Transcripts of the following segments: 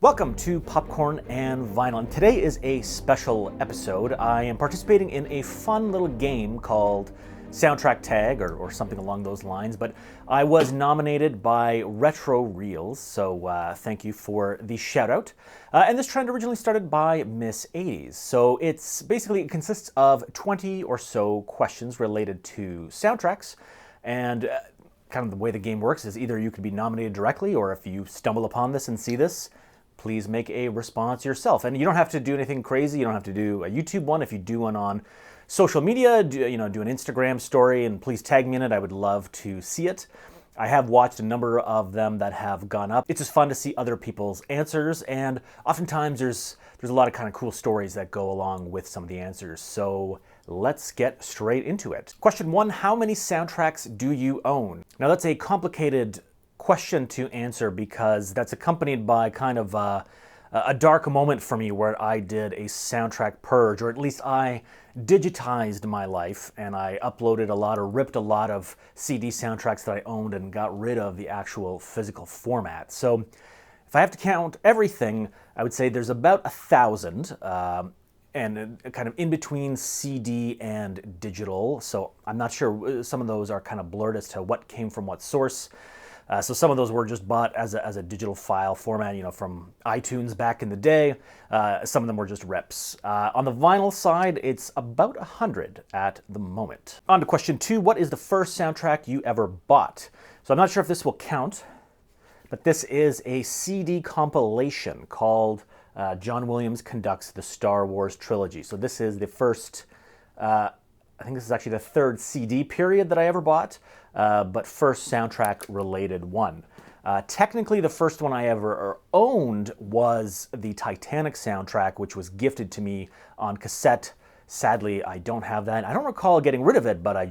Welcome to Popcorn and Vinyl, and today is a special episode. I am participating in a fun little game called soundtracktag or something along those lines, but I was nominated by Retro Reels, so thank you for the shout out. And this trend originally started by Miss 80s. So it consists of 20 or so questions related to soundtracks, and kind of the way the game works is either you can be nominated directly, or if you stumble upon this and see this, please make a response yourself. And you don't have to do anything crazy. You don't have to do a YouTube one. If you do one on social media, do an Instagram story, and please tag me in it. I would love to see it. I have watched a number of them that have gone up. It's just fun to see other people's answers, and oftentimes there's a lot of kind of cool stories that go along with some of the answers. So let's get straight into it. Question 1, how many soundtracks do you own? Now that's a complicated question to answer because that's accompanied by kind of a dark moment for me where I did a soundtrack purge, or at least I digitized my life and I uploaded ripped a lot of CD soundtracks that I owned and got rid of the actual physical format. So if I have to count everything, I would say there's about 1,000 and kind of in between CD and digital. So I'm not sure, some of those are kind of blurred as to what came from what source. So some of those were just bought as a digital file format, from iTunes back in the day. Some of them were just rips. On the vinyl side, it's about 100 at the moment. On to question 2, what is the first soundtrack you ever bought? So I'm not sure if this will count, but this is a CD compilation called John Williams Conducts the Star Wars Trilogy. So this is the first, I think this is actually the third CD period that I ever bought. But first soundtrack related one. Technically the first one I ever owned was the Titanic soundtrack, which was gifted to me on cassette. Sadly, I don't have that. I don't recall getting rid of it, but I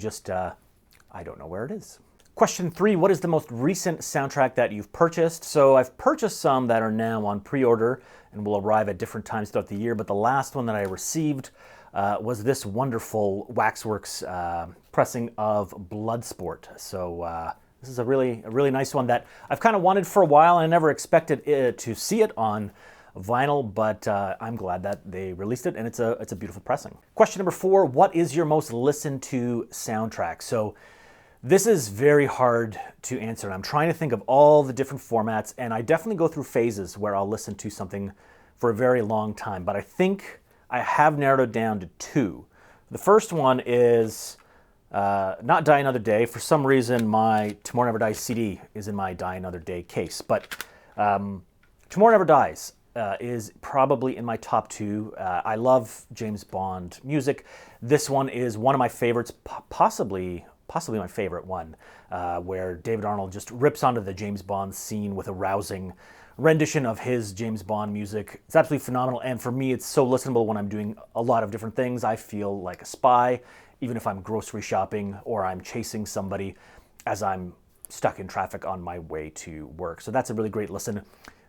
don't know where it is. Question 3, what is the most recent soundtrack that you've purchased? So I've purchased some that are now on pre-order and will arrive at different times throughout the year, but the last one that I received was this wonderful Waxworks pressing of Bloodsport. So this is a really nice one that I've kind of wanted for a while. I never expected to see it on vinyl, but I'm glad that they released it, and it's a beautiful pressing. Question number 4, what is your most listened to soundtrack? So this is very hard to answer, and I'm trying to think of all the different formats, and I definitely go through phases where I'll listen to something for a very long time, but I think I have narrowed it down to 2. The first one is not Die Another Day. For some reason, my Tomorrow Never Dies CD is in my Die Another Day case, but Tomorrow Never Dies is probably in my top 2. I love James Bond music. This one is one of my favorites, possibly my favorite one, where David Arnold just rips onto the James Bond scene with a rousing rendition of his James Bond music. It's absolutely phenomenal, and for me it's so listenable when I'm doing a lot of different things. I feel like a spy, even if I'm grocery shopping or I'm chasing somebody as I'm stuck in traffic on my way to work. So that's a really great listen.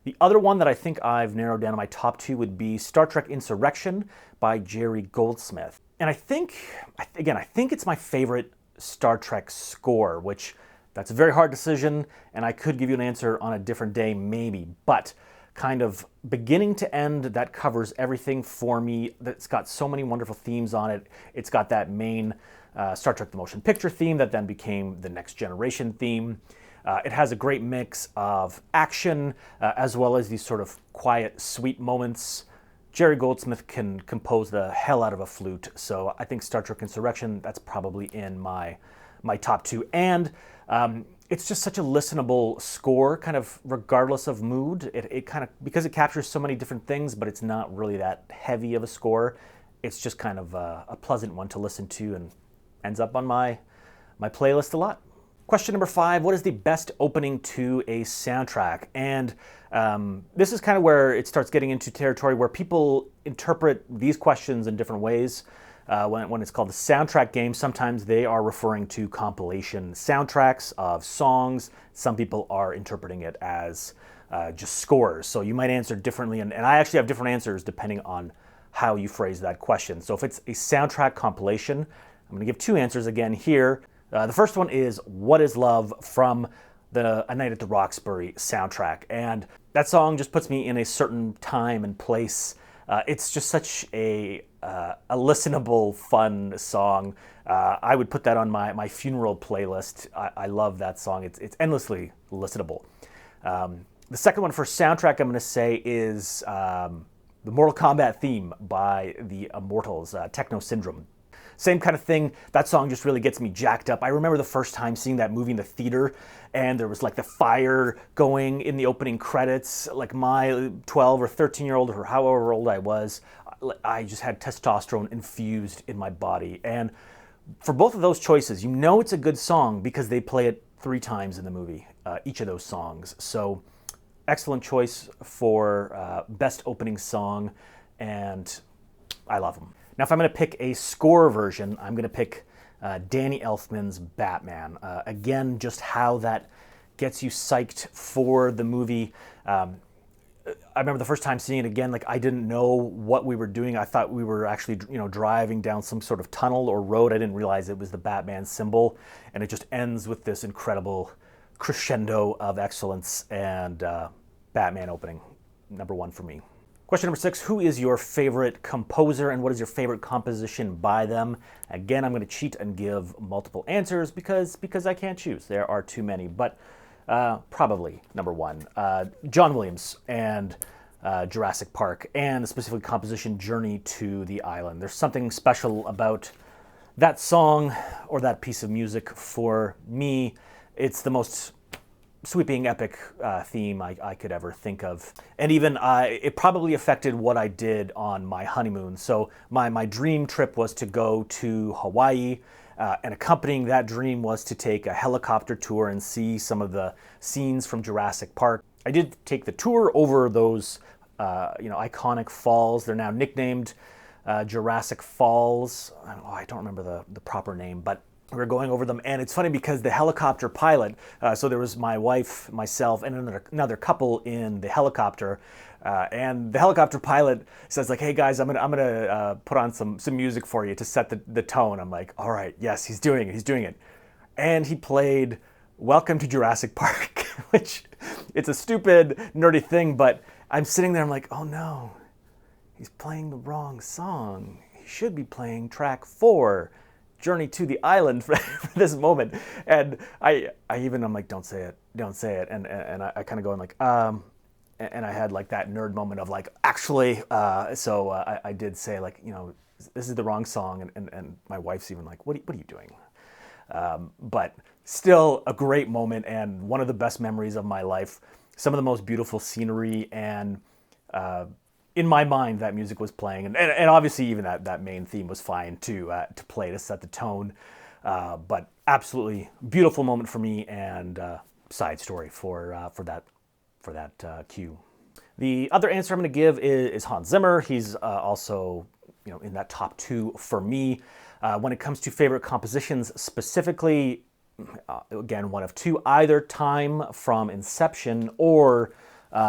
The other one that I think I've narrowed down to my top 2 would be Star Trek Insurrection by Jerry Goldsmith. And I think it's my favorite Star Trek score, which that's a very hard decision, and I could give you an answer on a different day maybe, but kind of beginning to end, that covers everything for me. It's got so many wonderful themes on it. It's got that main Star Trek the Motion Picture theme that then became the Next Generation theme. It has a great mix of action as well as these sort of quiet, sweet moments. Jerry Goldsmith can compose the hell out of a flute, so I think Star Trek Insurrection, that's probably in my top 2. And it's just such a listenable score, kind of regardless of mood. It kind of, because it captures so many different things, but it's not really that heavy of a score. It's just kind of a pleasant one to listen to and ends up on my playlist a lot. Question number 5, what is the best opening to a soundtrack? And this is kind of where it starts getting into territory where people interpret these questions in different ways. When it's called the soundtrack game, sometimes they are referring to compilation soundtracks of songs. Some people are interpreting it as just scores. So you might answer differently, and I actually have different answers depending on how you phrase that question. So if it's a soundtrack compilation, I'm going to give 2 answers again here. The first one is What is Love from the A Night at the Roxbury soundtrack. And that song just puts me in a certain time and place. It's just such a listenable, fun song. I would put that on my funeral playlist. I love that song. It's endlessly listenable. The second one for soundtrack I'm going to say is the Mortal Kombat theme by the Immortals, Techno Syndrome. Same kind of thing. That song just really gets me jacked up. I remember the first time seeing that movie in the theater, and there was like the fire going in the opening credits. Like my 12 or 13-year-old, or however old I was, I just had testosterone infused in my body. And for both of those choices, you know it's a good song because they play it 3 times in the movie, each of those songs. So excellent choice for best opening song, and I love them. Now, if I'm going to pick a score version, I'm going to pick Danny Elfman's Batman. Again, just how that gets you psyched for the movie. I remember the first time seeing it again, like I didn't know what we were doing. I thought we were actually, driving down some sort of tunnel or road. I didn't realize it was the Batman symbol, and it just ends with this incredible crescendo of excellence, and Batman opening, number 1 for me. Question number 6, who is your favorite composer and what is your favorite composition by them? Again, I'm going to cheat and give multiple answers because I can't choose. There are too many, but probably number 1, John Williams and Jurassic Park, and specifically composition Journey to the Island. There's something special about that song or that piece of music for me. It's the most sweeping, epic theme I could ever think of. And even it probably affected what I did on my honeymoon. So my dream trip was to go to Hawaii, and accompanying that dream was to take a helicopter tour and see some of the scenes from Jurassic Park. I did take the tour over those iconic falls. They're now nicknamed Jurassic Falls. I don't remember the proper name, but we were going over them, and it's funny because the helicopter pilot, so there was my wife, myself, and another couple in the helicopter, and the helicopter pilot says like, "Hey guys, I'm gonna put on some music for you to set the tone." I'm like, "All right, yes, he's doing it," and he played "Welcome to Jurassic Park," which it's a stupid, nerdy thing, but I'm sitting there, I'm like, "Oh no, he's playing the wrong song. He should be playing track 4." Journey to the Island for this moment. And I'm like, don't say it. And I kind of go in like, and I had like that nerd moment of like, actually, so I did say like, this is the wrong song. And my wife's even like, what are you doing? But still a great moment and one of the best memories of my life. Some of the most beautiful scenery, and in my mind, that music was playing, and obviously even that main theme was fine to play to set the tone. But absolutely beautiful moment for me, and side story for that cue. The other answer I'm going to give is Hans Zimmer. He's also in that top 2 for me. When it comes to favorite compositions specifically, again, one of 2: either Time from Inception or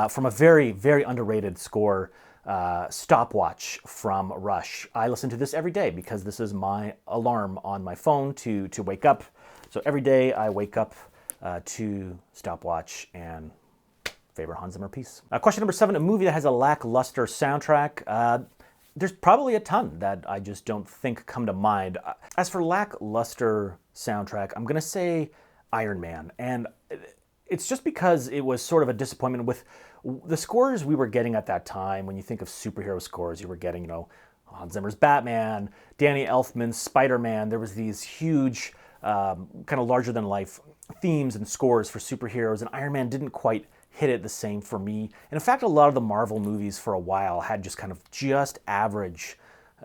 from a very, very underrated score, Stopwatch from Rush. I listen to this every day because this is my alarm on my phone to wake up. So every day I wake up to Stopwatch, and favorite Hans Zimmer piece. Question number 7, a movie that has a lackluster soundtrack. There's probably a ton that I just don't think come to mind. As for lackluster soundtrack, I'm going to say Iron Man. And it's just because it was sort of a disappointment with the scores we were getting at that time. When you think of superhero scores, you were getting, Hans Zimmer's Batman, Danny Elfman's Spider-Man. There was these huge, kind of larger-than-life themes and scores for superheroes, and Iron Man didn't quite hit it the same for me. And in fact, a lot of the Marvel movies for a while had just average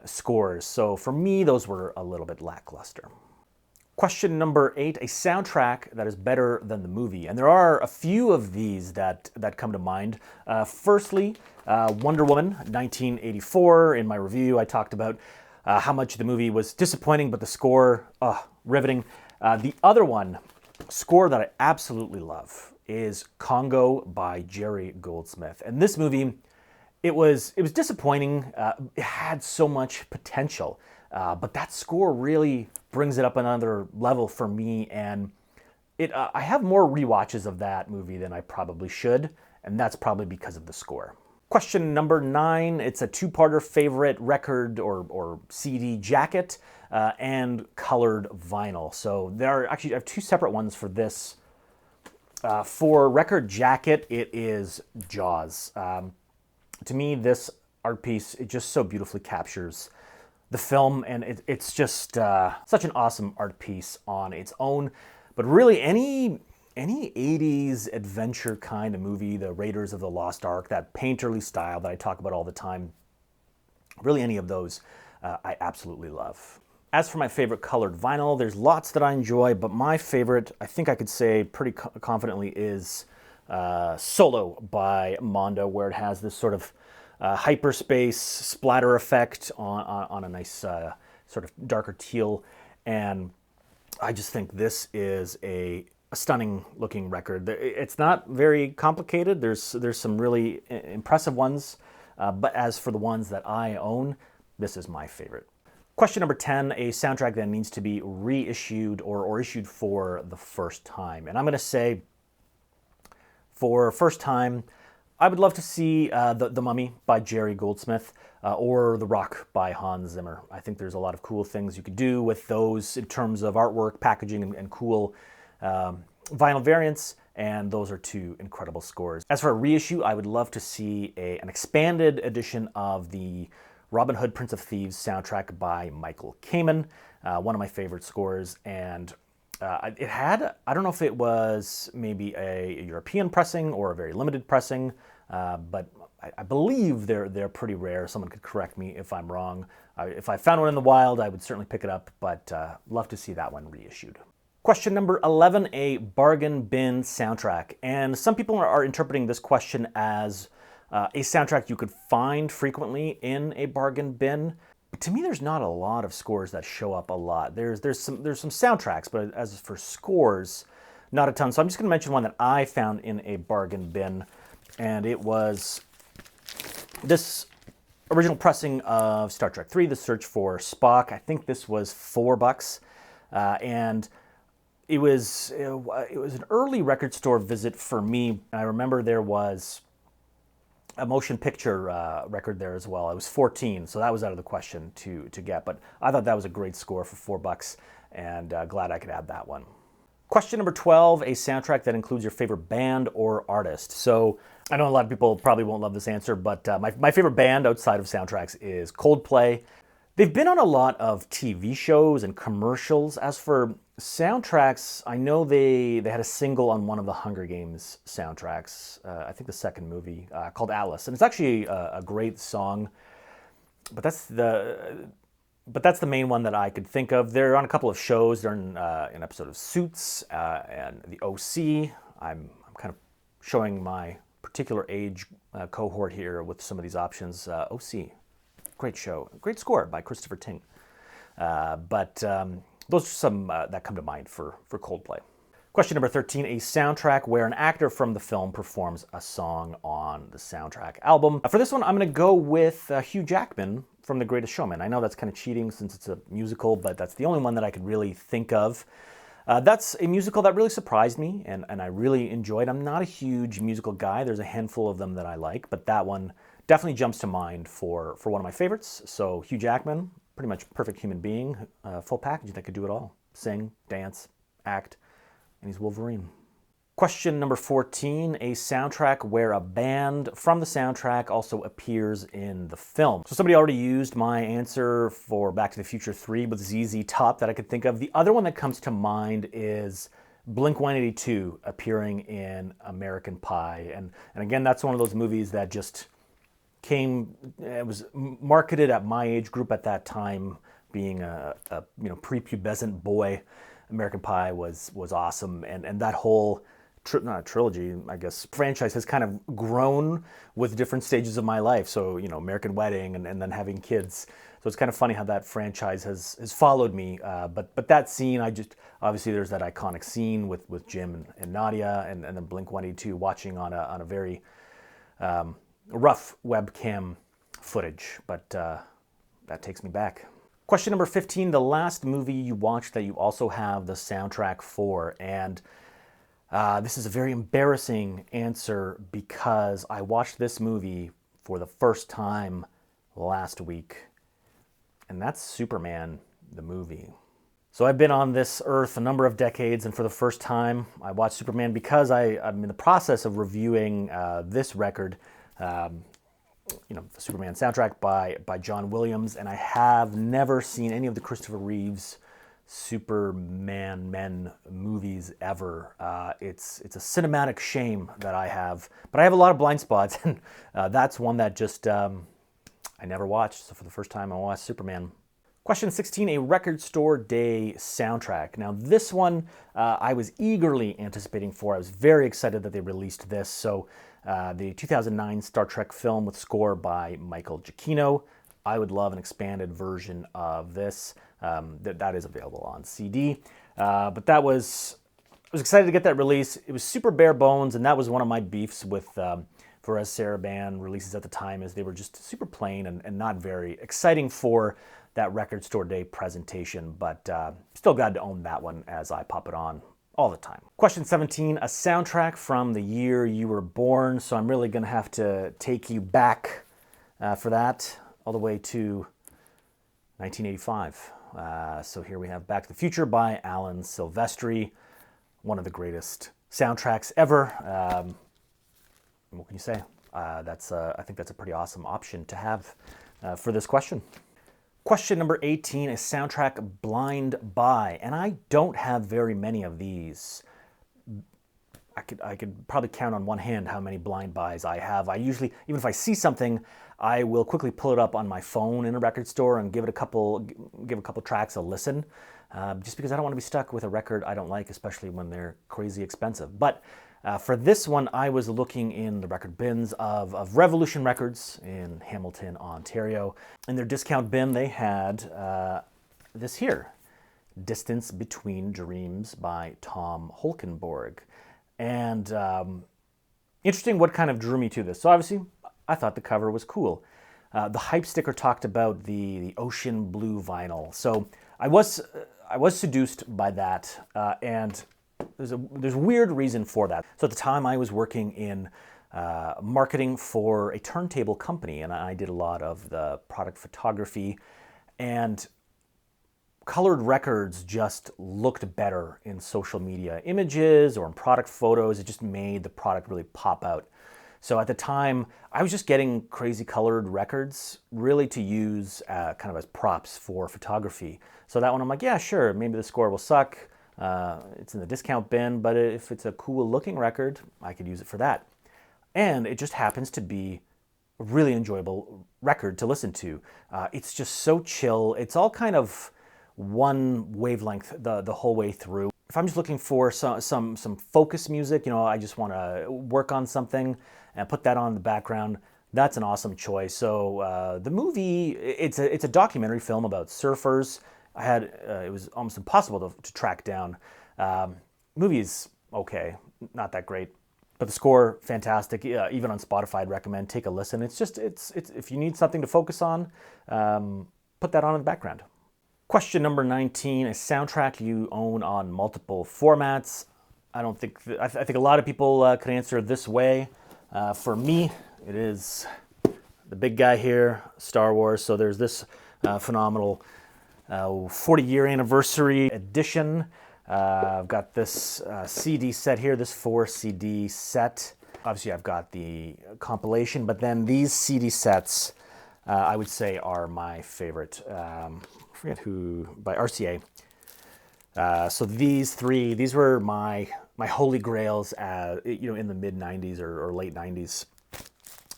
scores. So for me, those were a little bit lackluster. Question number 8, a soundtrack that is better than the movie. And there are a few of these that come to mind. Firstly, Wonder Woman, 1984. In my review, I talked about how much the movie was disappointing, but the score, riveting. The other one, score that I absolutely love, is Congo by Jerry Goldsmith. And this movie, it was disappointing. It had so much potential, but that score really brings it up another level for me. And I have more rewatches of that movie than I probably should, and that's probably because of the score. Question number 9, it's a two-parter: favorite record or CD jacket and colored vinyl. So there are actually, I have 2 separate ones for this. For record jacket, it is Jaws. To me, this art piece, it just so beautifully captures the film, and it's just such an awesome art piece on its own. But really, any 80s adventure kind of movie, the Raiders of the Lost Ark, that painterly style that I talk about all the time, really any of those I absolutely love. As for my favorite colored vinyl, there's lots that I enjoy, but my favorite, I think I could say pretty confidently, is Solo by Mondo, where it has this sort of hyperspace splatter effect on a nice sort of darker teal. And I just think this is a stunning looking record. It's not very complicated. There's some really impressive ones, but as for the ones that I own, this is my favorite. Question number 10, a soundtrack that needs to be reissued or issued for the first time. And I'm going to say, for first time, I would love to see the Mummy by Jerry Goldsmith or The Rock by Hans Zimmer. I think there's a lot of cool things you could do with those in terms of artwork, packaging, and cool vinyl variants, and those are 2 incredible scores. As for a reissue, I would love to see an expanded edition of the Robin Hood Prince of Thieves soundtrack by Michael Kamen, one of my favorite scores. And it had, I don't know if it was maybe a European pressing or a very limited pressing, but I believe they're pretty rare. Someone could correct me if I'm wrong. If I found one in the wild, I would certainly pick it up, but love to see that one reissued. Question number 11, a bargain bin soundtrack. And some people are interpreting this question as a soundtrack you could find frequently in a bargain bin. But to me, there's not a lot of scores that show up a lot. There's some soundtracks, but as for scores, not a ton. So I'm just going to mention one that I found in a bargain bin, and it was this original pressing of Star Trek III: The Search for Spock. I think this was $4, and it was an early record store visit for me. I remember there was a motion picture record there as well. I was 14, so that was out of the question to get. But I thought that was a great score for $4, and glad I could add that one. Question number 12, a soundtrack that includes your favorite band or artist. So I know a lot of people probably won't love this answer, but my favorite band outside of soundtracks is Coldplay. They've been on a lot of TV shows and commercials. As for soundtracks, I know they had a single on one of the Hunger Games soundtracks, I think the second movie, called Alice. And it's actually a great song, but that's the main one that I could think of. They're on a couple of shows. They're in an episode of Suits and the OC. I'm kind of showing my particular age cohort here with some of these options. OC. Great show. Great score by Christopher Ting. But those are some that come to mind for Coldplay. Question number 13, a soundtrack where an actor from the film performs a song on the soundtrack album. For this one, I'm going to go with Hugh Jackman from The Greatest Showman. I know that's kind of cheating since it's a musical, but that's the only one that I could really think of. That's a musical that really surprised me, and I really enjoyed. I'm not a huge musical guy. There's a handful of them that I like, but that one definitely jumps to mind for one of my favorites. So Hugh Jackman, pretty much perfect human being, full package that could do it all. Sing, dance, act, and he's Wolverine. Question number 14, a soundtrack where a band from the soundtrack also appears in the film. So somebody already used my answer for Back to the Future 3 with ZZ Top that I could think of. The other one that comes to mind is Blink-182 appearing in American Pie. And again, that's one of those movies that just it was marketed at my age group at that time, being a prepubescent boy. American Pie was awesome, and that whole not a trilogy, I guess, franchise has kind of grown with different stages of my life. So, American Wedding and then having kids. So it's kind of funny how that franchise has followed me. But that scene, obviously there's that iconic scene with Jim and Nadia and then Blink-182 watching on a very rough webcam footage. But that takes me back. Question number 15, the last movie you watched that you also have the soundtrack for. And This is a very embarrassing answer because I watched this movie for the first time last week, and that's Superman, the movie. So I've been on this earth a number of decades, and for the first time, I watched Superman because I'm in the process of reviewing this record, the Superman soundtrack by John Williams, and I have never seen any of the Christopher Reeves Superman men movies ever. It's a cinematic shame that I have, but I have a lot of blind spots, and that's one that just I never watched. So for the first time, I watched Superman. Question 16, a record store day soundtrack. Now this one I was eagerly anticipating for. I was very excited that they released this. So the 2009 Star Trek film with score by Michael Giacchino. I would love an expanded version of this. That is available on CD. But I was excited to get that release. It was super bare bones, and that was one of my beefs with Perez Saraban releases at the time, is they were just super plain and not very exciting for that record store day presentation, but still glad to own that one as I pop it on all the time. Question 17, a soundtrack from the year you were born. So I'm really gonna have to take you back for that, all the way to 1985. So here we have Back to the Future by Alan Silvestri, one of the greatest soundtracks ever. What can you say? I think that's a pretty awesome option to have for this question. Question number 18, a soundtrack blind buy, and I don't have very many of these. I could probably count on one hand how many blind buys I have. I usually, even if I see something, I will quickly pull it up on my phone in a record store and give a couple tracks a listen, just because I don't want to be stuck with a record I don't like, especially when they're crazy expensive. But for this one, I was looking in the record bins of Revolution Records in Hamilton, Ontario. In their discount bin, they had this here, Distance Between Dreams by Tom Holkenborg. And interesting what kind of drew me to this. So obviously, I thought the cover was cool. The hype sticker talked about the ocean blue vinyl. So I was seduced by that, and there's a weird reason for that. So at the time, I was working in marketing for a turntable company, and I did a lot of the product photography, and colored records just looked better in social media images or in product photos. It just made the product really pop out. So at the time, I was just getting crazy colored records really to use kind of as props for photography. So that one, I'm like, yeah, sure, maybe the score will suck. It's in the discount bin, but if it's a cool looking record, I could use it for that. And it just happens to be a really enjoyable record to listen to. It's just so chill. It's all kind of one wavelength the whole way through. If I'm just looking for some focus music, I just want to work on something and put that on in the background, that's an awesome choice. So the movie, it's a documentary film about surfers. It was almost impossible to track down. Movie is okay, not that great, but the score fantastic. Even on Spotify, I'd recommend take a listen. It's if you need something to focus on, put that on in the background. Question number 19, a soundtrack you own on multiple formats. I think a lot of people could answer this way. For me, it is the big guy here, Star Wars. So there's this phenomenal 40-year anniversary edition. I've got this CD set here, this 4 CD set. Obviously, I've got the compilation, but then these CD sets, I would say, are my favorite. I forget who, by RCA. So these were my holy grails, in the mid 90s or late 90s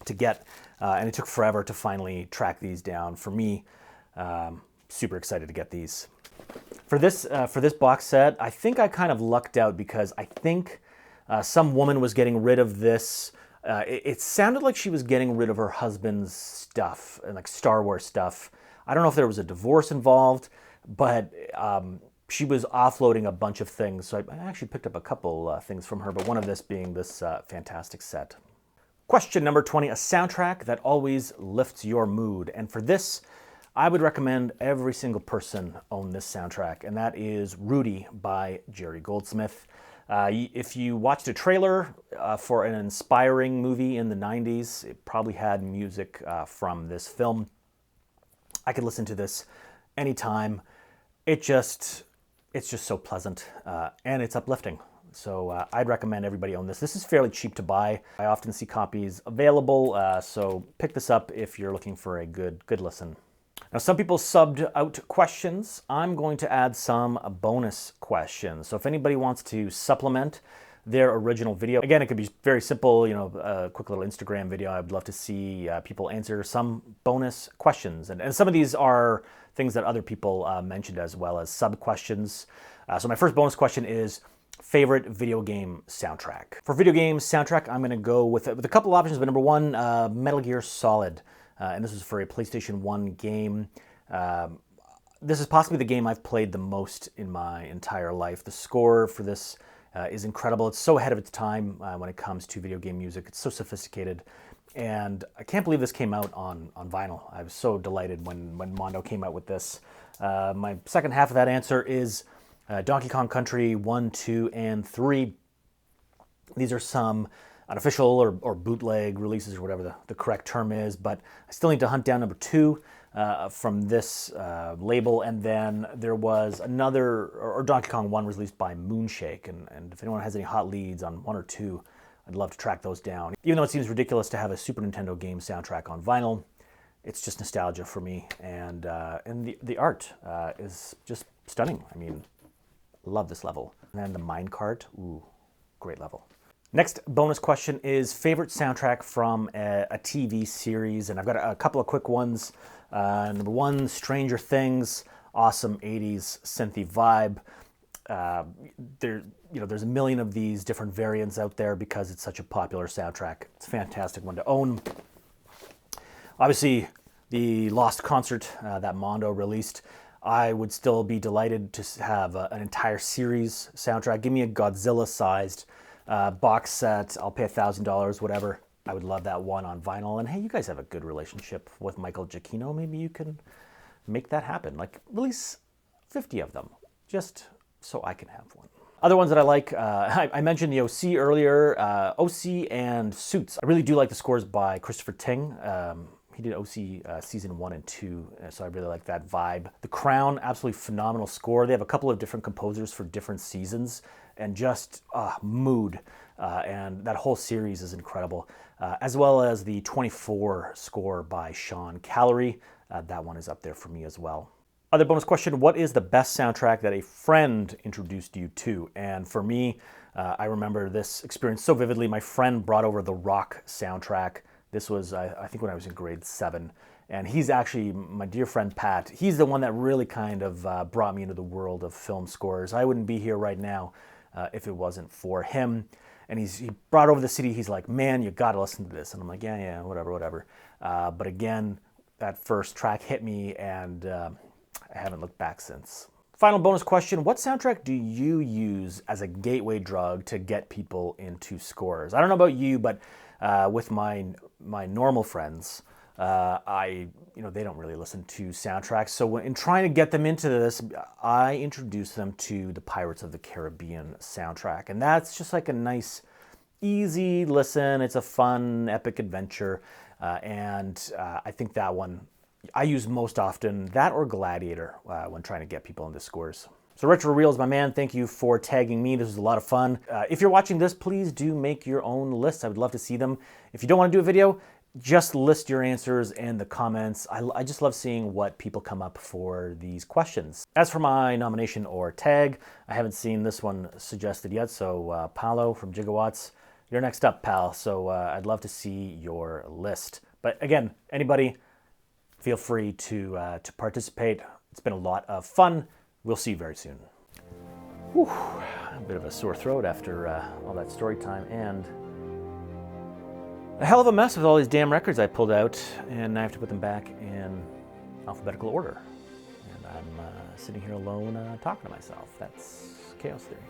to get, and it took forever to finally track these down. For me, super excited to get these. For this box set, I think I kind of lucked out because I think some woman was getting rid of this. It sounded like she was getting rid of her husband's stuff, and like Star Wars stuff. I don't know if there was a divorce involved, but she was offloading a bunch of things. So I actually picked up a couple things from her, but one of this being this fantastic set. Question number 20, a soundtrack that always lifts your mood. And for this, I would recommend every single person own this soundtrack, and that is Rudy by Jerry Goldsmith. If you watched a trailer for an inspiring movie in the 90s, it probably had music from this film. I could listen to this anytime. It's just so pleasant and it's uplifting. So I'd recommend everybody own this. This is fairly cheap to buy. I often see copies available, so pick this up if you're looking for a good listen. Now, some people subbed out questions. I'm going to add some bonus questions. So if anybody wants to supplement their original video, again, it could be very simple, you know, a quick little Instagram video. I'd love to see people answer some bonus questions. And some of these are things that other people mentioned as well as sub questions. So my first bonus question is favorite video game soundtrack. For video game soundtrack, I'm going to go with a couple options, but number one, Metal Gear Solid. And this is for a PlayStation 1 game. This is possibly the game I've played the most in my entire life. The score for this is incredible. It's so ahead of its time when it comes to video game music. It's so sophisticated. And I can't believe this came out on vinyl. I was so delighted when Mondo came out with this. My second half of that answer is Donkey Kong Country 1, 2, and 3. These are some unofficial or bootleg releases or whatever the correct term is, but I still need to hunt down number 2 from this label. And then there was another, or Donkey Kong 1 was released by Moonshake, and if anyone has any hot leads on 1 or 2, I'd love to track those down. Even though it seems ridiculous to have a Super Nintendo game soundtrack on vinyl, it's just nostalgia for me, and the art is just stunning. I mean, love this level. And then the minecart, ooh, great level. Next bonus question is favorite soundtrack from a TV series, and I've got a couple of quick ones. Number one, Stranger Things, awesome 80s synthy vibe. There's a million of these different variants out there because it's such a popular soundtrack. It's a fantastic one to own. Obviously, the Lost concert that Mondo released, I would still be delighted to have an entire series soundtrack. Give me a Godzilla-sized box set. I'll pay $1,000, whatever. I would love that one on vinyl. And hey, you guys have a good relationship with Michael Giacchino. Maybe you can make that happen. Like, release 50 of them, just so I can have one. Other ones that I like, I mentioned the OC earlier, OC and Suits. I really do like the scores by Christopher Ting. He did OC season 1 and 2, so I really like that vibe. The Crown, absolutely phenomenal score. They have a couple of different composers for different seasons, and just mood. And that whole series is incredible. As well as the 24 score by Sean Callery. That one is up there for me as well. Other bonus question, what is the best soundtrack that a friend introduced you to? And for me, I remember this experience so vividly. My friend brought over the Rock soundtrack. This was, I think, when I was in grade 7. And he's actually, my dear friend Pat, he's the one that really kind of brought me into the world of film scores. I wouldn't be here right now if it wasn't for him. And he brought over the CD. He's like, man, you got to listen to this. And I'm like, yeah, whatever. But again, that first track hit me, and I haven't looked back since. Final bonus question, what soundtrack do you use as a gateway drug to get people into scores? I don't know about you, but with my normal friends, they don't really listen to soundtracks. So in trying to get them into this, I introduce them to the Pirates of the Caribbean soundtrack. And that's just like a nice, easy listen. It's a fun, epic adventure. And I think that one I use most often, that or Gladiator, when trying to get people into scores. So Retro Reels, my man, thank you for tagging me. This was a lot of fun. If you're watching this, please do make your own lists. I would love to see them. If you don't want to do a video, just list your answers in the comments. I just love seeing what people come up for these questions. As for my nomination or tag, I haven't seen this one suggested yet, so Paolo from Gigawatts, you're next up, pal. So I'd love to see your list. But again, anybody, feel free to participate. It's been a lot of fun. We'll see you very soon. Whew, a bit of a sore throat after all that story time, and a hell of a mess with all these damn records I pulled out, and I have to put them back in alphabetical order. And I'm sitting here alone talking to myself. That's chaos theory.